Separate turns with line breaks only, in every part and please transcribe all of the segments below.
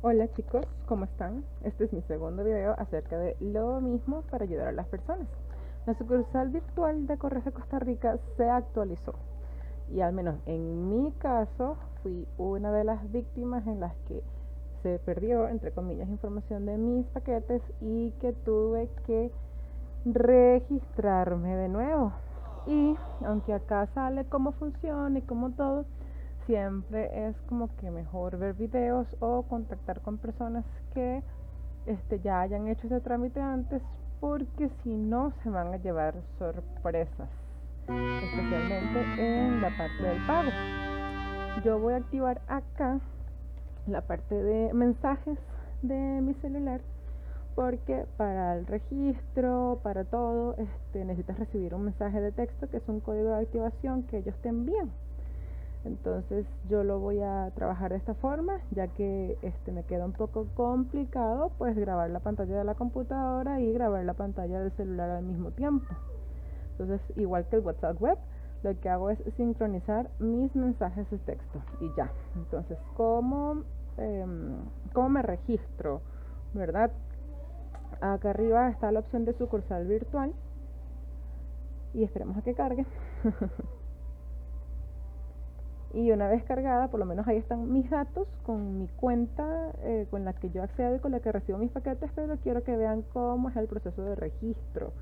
Hola chicos, ¿cómo están? Este es mi segundo video acerca de lo mismo para ayudar a las personas. La sucursal virtual de Correos de Costa Rica se actualizó y al menos en mi caso fui una de las víctimas en las que se perdió, entre comillas, información de mis paquetes y que tuve que registrarme de nuevo. Y aunque acá sale cómo funciona y cómo todo, siempre es como que mejor ver videos o contactar con personas que ya hayan hecho ese trámite antes, porque si no se van a llevar sorpresas, especialmente en la parte del pago. Yo voy a activar acá la parte de mensajes de mi celular, porque para el registro, para todo, necesitas recibir un mensaje de texto que es un código de activación que ellos te envían. Entonces yo lo voy a trabajar de esta forma, ya que me queda un poco complicado pues grabar la pantalla de la computadora y grabar la pantalla del celular al mismo tiempo. Entonces, igual que el WhatsApp web, lo que hago es sincronizar mis mensajes de texto y ya. Entonces, ¿cómo me registro? ¿Verdad? Acá arriba está la opción de sucursal virtual y esperemos a que cargue. Y una vez cargada, por lo menos ahí están mis datos con mi cuenta con la que yo accedo y con la que recibo mis paquetes, pero quiero que vean cómo es el proceso de registro.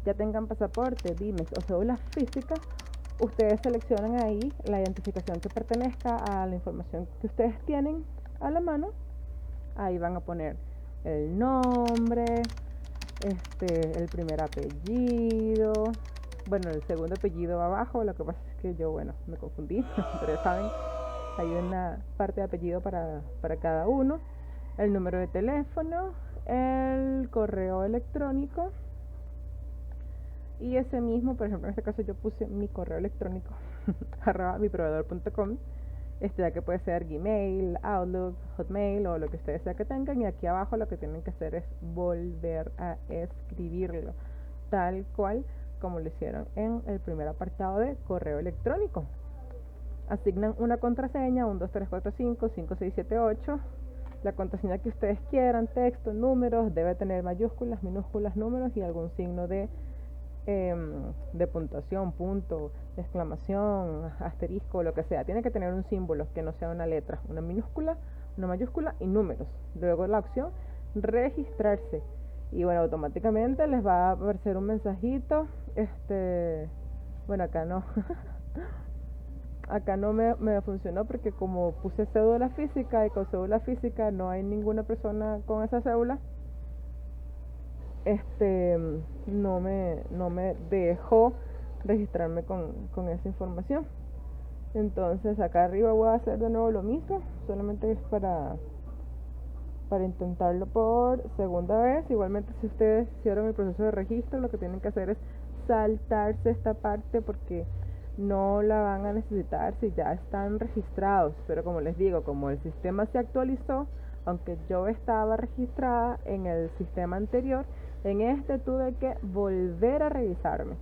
Ya tengan pasaporte, DIMEX o cédula física, ustedes seleccionan ahí la identificación que pertenezca a la información que ustedes tienen a la mano. Ahí van a poner el nombre, el primer apellido, bueno, el segundo apellido va abajo. Lo que pasa es que yo, bueno, me confundí, pero ya saben, hay una parte de apellido para cada uno, el número de teléfono, el correo electrónico, y ese mismo, por ejemplo, en este caso yo puse mi correo electrónico @miproveedor.com, ya que puede ser Gmail, Outlook, Hotmail o lo que ustedes sea que tengan, y aquí abajo lo que tienen que hacer es volver a escribirlo tal cual como lo hicieron en el primer apartado de correo electrónico. Asignan una contraseña, 1, 2, 3, 4, 5, 5, 6, 7, 8, la contraseña que ustedes quieran, texto, números, debe tener mayúsculas, minúsculas, números y algún signo de puntuación, punto, exclamación, asterisco, lo que sea. Tiene que tener un símbolo que no sea una letra, una minúscula, una mayúscula y números. Luego la opción registrarse. Y bueno, automáticamente les va a aparecer un mensajito. Bueno, acá no. Acá no me funcionó porque como puse cédula física y con cédula física no hay ninguna persona con esa cédula, este no me dejó registrarme con esa información. Entonces acá arriba voy a hacer de nuevo lo mismo, solamente es para intentarlo por segunda vez. Igualmente, si ustedes hicieron el proceso de registro, lo que tienen que hacer es saltarse esta parte porque no la van a necesitar si ya están registrados. Pero como les digo, como el sistema se actualizó, aunque yo estaba registrada en el sistema anterior, en este tuve que volver a revisarme.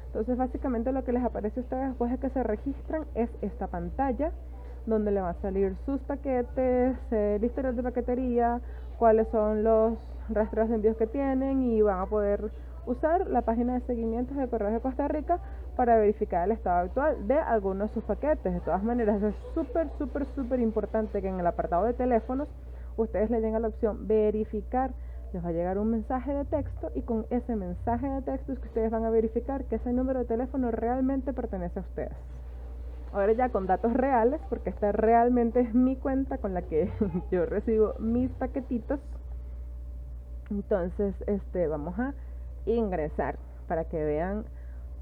Entonces básicamente lo que les aparece a ustedes después de que se registran es esta pantalla donde le va a salir sus paquetes, el historial de paquetería, cuáles son los rastros de envíos que tienen, y van a poder usar la página de seguimientos de Correos de Costa Rica para verificar el estado actual de algunos de sus paquetes. De todas maneras, es súper importante que en el apartado de teléfonos ustedes le den a la opción verificar. Les va a llegar un mensaje de texto y con ese mensaje de texto es que ustedes van a verificar que ese número de teléfono realmente pertenece a ustedes. Ahora ya con datos reales, porque esta realmente es mi cuenta con la que yo recibo mis paquetitos. Entonces, vamos a ingresar para que vean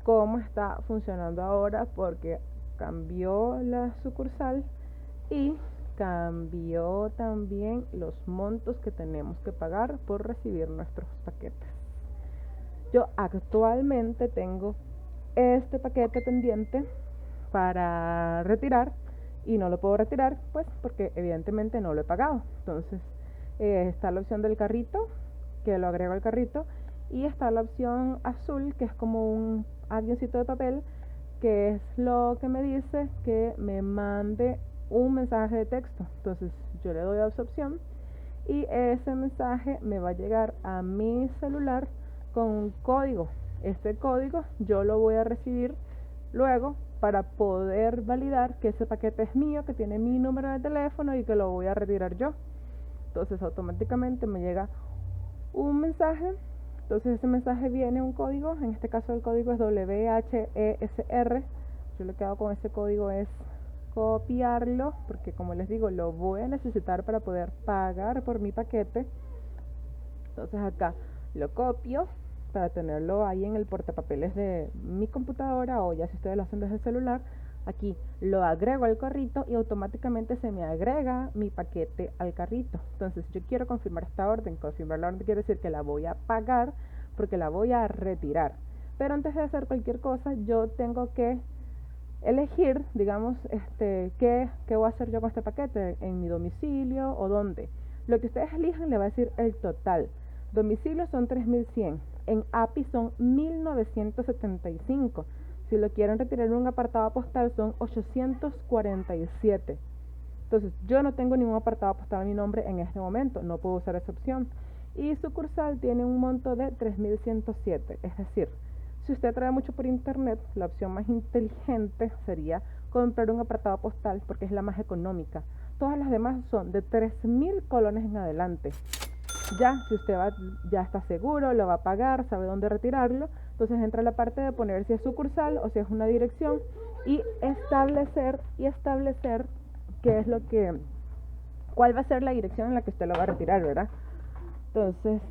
cómo está funcionando ahora, porque cambió la sucursal y cambió también los montos que tenemos que pagar por recibir nuestros paquetes. Yo actualmente tengo este paquete pendiente para retirar y no lo puedo retirar pues porque evidentemente no lo he pagado. Entonces está la opción del carrito, que lo agrego al carrito, y está la opción azul, que es como un avioncito de papel, que es lo que me dice que me mande un mensaje de texto. Entonces yo le doy a esa opción y ese mensaje me va a llegar a mi celular con un código. Este código yo lo voy a recibir luego para poder validar que ese paquete es mío, que tiene mi número de teléfono y que lo voy a retirar yo. Entonces automáticamente me llega un mensaje. Entonces ese mensaje viene un código, en este caso el código es WHESR. Yo lo que hago con ese código es copiarlo, porque como les digo, lo voy a necesitar para poder pagar por mi paquete. Entonces acá lo copio para tenerlo ahí en el portapapeles de mi computadora, o ya si ustedes lo hacen desde el celular, aquí lo agrego al carrito y automáticamente se me agrega mi paquete al carrito. Entonces yo quiero confirmar esta orden. Confirmar la orden quiere decir que la voy a pagar porque la voy a retirar. Pero antes de hacer cualquier cosa yo tengo que elegir, digamos, qué voy a hacer yo con este paquete, en mi domicilio o dónde. Lo que ustedes elijan le va a decir el total. Domicilio son 3.100, en API son 1.975. Si lo quieren retirar en un apartado postal son 847. Entonces yo no tengo ningún apartado postal a mi nombre en este momento, no puedo usar esa opción. Y sucursal tiene un monto de 3.107, es decir, si usted trae mucho por internet, la opción más inteligente sería comprar un apartado postal porque es la más económica. Todas las demás son de 3.000 colones en adelante. Ya, si usted ya está seguro, lo va a pagar, sabe dónde retirarlo, entonces entra la parte de poner si es sucursal o si es una dirección y establecer qué es cuál va a ser la dirección en la que usted lo va a retirar, ¿verdad? Entonces,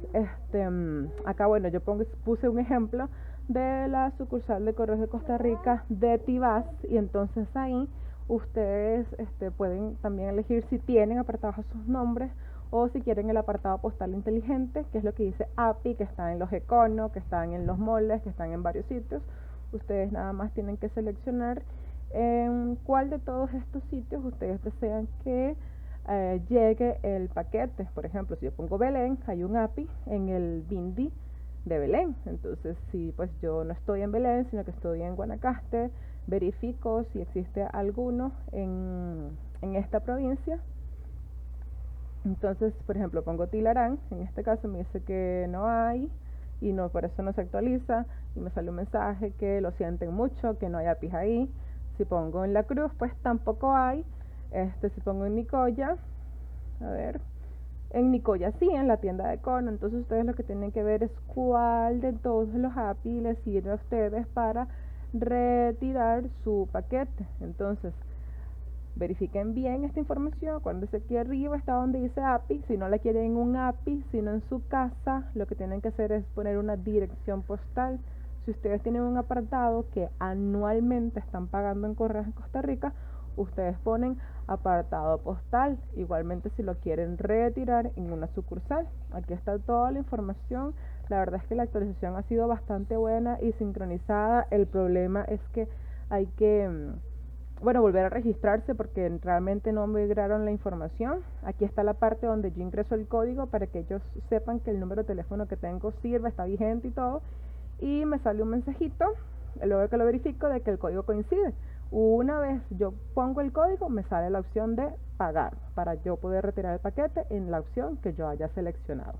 acá bueno, yo puse un ejemplo de la sucursal de Correos de Costa Rica de Tibás, y entonces ahí ustedes pueden también elegir si tienen apartados a sus nombres o si quieren el apartado postal inteligente, que es lo que dice API, que está en los Econo, que están en los moldes, que están en varios sitios. Ustedes nada más tienen que seleccionar en cuál de todos estos sitios ustedes desean que llegue el paquete. Por ejemplo, si yo pongo Belén, hay un API en el Bindi de Belén. Entonces, si pues yo no estoy en Belén, sino que estoy en Guanacaste, verifico si existe alguno en esta provincia. Entonces, por ejemplo, pongo Tilarán, en este caso me dice que no hay y no, por eso no se actualiza, y me sale un mensaje que lo sienten mucho, que no hay APIs ahí. Si pongo en La Cruz, pues tampoco hay. Si pongo en Nicoya, a ver, en Nicoya sí, en la tienda de Econo. Entonces ustedes lo que tienen que ver es cuál de todos los API les sirve a ustedes para retirar su paquete. Entonces verifiquen bien esta información. Cuando dice aquí arriba está donde dice API. Si no la quieren en un API, sino en su casa, lo que tienen que hacer es poner una dirección postal. Si ustedes tienen un apartado que anualmente están pagando en Correos en Costa Rica, ustedes ponen apartado postal. Igualmente si lo quieren retirar en una sucursal, aquí está toda la información. La verdad es que la actualización ha sido bastante buena y sincronizada. El problema es que hay que volver a registrarse porque realmente no migraron la información. Aquí está la parte donde yo ingreso el código para que ellos sepan que el número de teléfono que tengo sirve, está vigente y todo. Y me sale un mensajito, luego que lo verifico, de que el código coincide. Una vez yo pongo el código, me sale la opción de pagar para yo poder retirar el paquete en la opción que yo haya seleccionado.